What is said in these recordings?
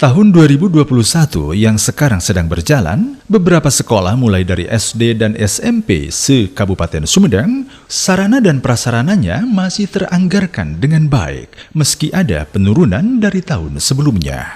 Tahun 2021 yang sekarang sedang berjalan, beberapa sekolah mulai dari SD dan SMP se-Kabupaten Sumedang, sarana dan prasarananya masih teranggarkan dengan baik, meski ada penurunan dari tahun sebelumnya.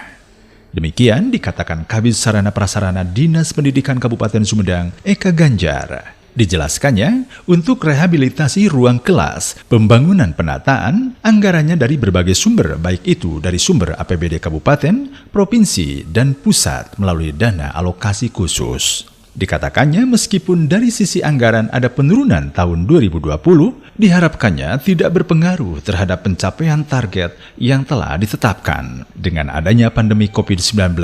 Demikian dikatakan Kabid Sarana Prasarana Dinas Pendidikan Kabupaten Sumedang, Eka Ganjar. Dijelaskannya, untuk rehabilitasi ruang kelas, pembangunan penataan, anggarannya dari berbagai sumber, baik itu dari sumber APBD Kabupaten, Provinsi, dan Pusat melalui dana alokasi khusus. Dikatakannya meskipun dari sisi anggaran ada penurunan tahun 2020, diharapkannya tidak berpengaruh terhadap pencapaian target yang telah ditetapkan. Dengan adanya pandemi COVID-19,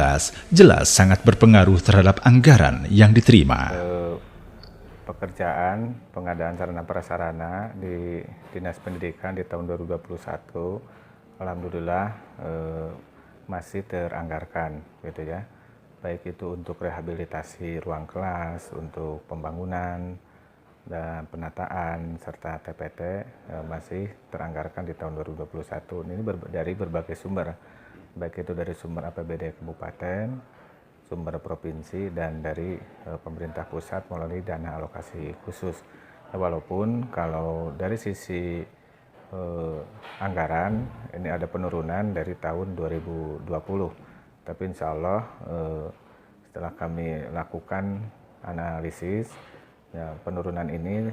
jelas sangat berpengaruh terhadap anggaran yang diterima. Pekerjaan pengadaan sarana prasarana di Dinas Pendidikan di tahun 2021 alhamdulillah masih teranggarkan gitu ya, baik itu untuk rehabilitasi ruang kelas, untuk pembangunan dan penataan serta TPT masih teranggarkan di tahun 2021. Ini dari berbagai sumber, baik itu dari sumber APBD Kabupaten, sumber provinsi, dan dari pemerintah pusat melalui dana alokasi khusus. Walaupun kalau dari sisi anggaran ini ada penurunan dari tahun 2020, tapi insya Allah setelah kami lakukan analisis, ya, penurunan ini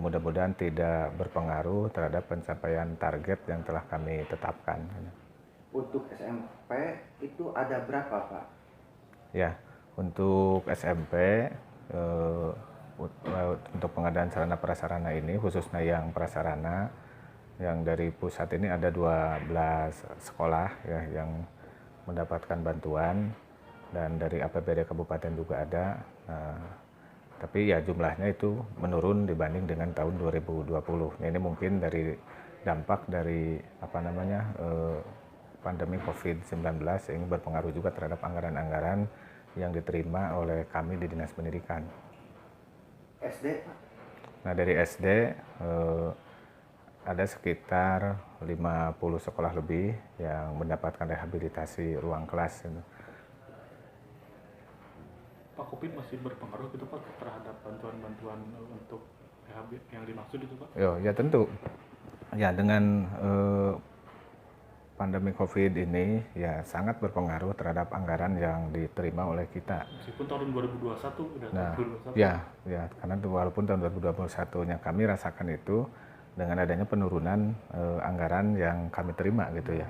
mudah-mudahan tidak berpengaruh terhadap pencapaian target yang telah kami tetapkan. Untuk SMP itu ada berapa, Pak? Ya, untuk SMP, untuk pengadaan sarana prasarana ini, khususnya yang prasarana, yang dari pusat ini ada 12 sekolah ya, yang mendapatkan bantuan, dan dari APBD Kabupaten juga ada. Tapi ya jumlahnya itu menurun dibanding dengan tahun 2020. Ini mungkin dari dampak dari pandemi COVID-19 yang berpengaruh juga terhadap anggaran-anggaran yang diterima oleh kami di Dinas Pendidikan. SD? Nah, dari SD ada sekitar 50 sekolah lebih yang mendapatkan rehabilitasi ruang kelas. Pak, COVID masih berpengaruh gitu Pak terhadap bantuan-bantuan untuk yang dimaksud itu Pak? Ya tentu. Ya, dengan pandemi COVID ini ya sangat berpengaruh terhadap anggaran yang diterima oleh kita. Meskipun tahun 2021 udah Nah, 2021. Ya, karena walaupun tahun 2021-nya kami rasakan itu dengan adanya penurunan anggaran yang kami terima gitu ya.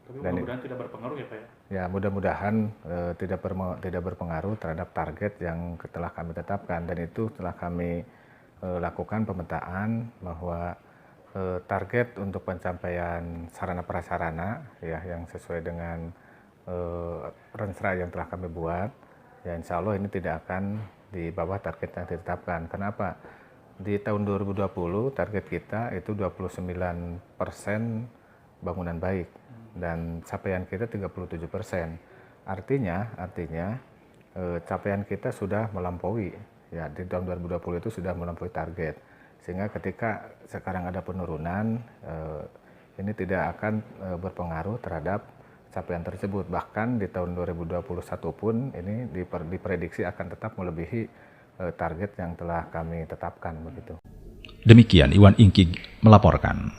Tapi mudah-mudahan tidak berpengaruh ya Pak ya? Ya, mudah-mudahan tidak berpengaruh terhadap target yang telah kami tetapkan, dan itu telah kami lakukan pemetaan bahwa target untuk pencapaian sarana prasarana ya yang sesuai dengan renstra yang telah kami buat, ya insya Allah ini tidak akan di bawah target yang ditetapkan. Kenapa? Di tahun 2020 target kita itu 29% bangunan baik dan capaian kita 37%. Artinya capaian kita sudah melampaui ya, di tahun 2020 itu sudah melampaui target. Sehingga ketika sekarang ada penurunan, ini tidak akan berpengaruh terhadap capaian tersebut. Bahkan di tahun 2021 pun ini diprediksi akan tetap melebihi target yang telah kami tetapkan begitu. Demikian Iwan Ingkig melaporkan.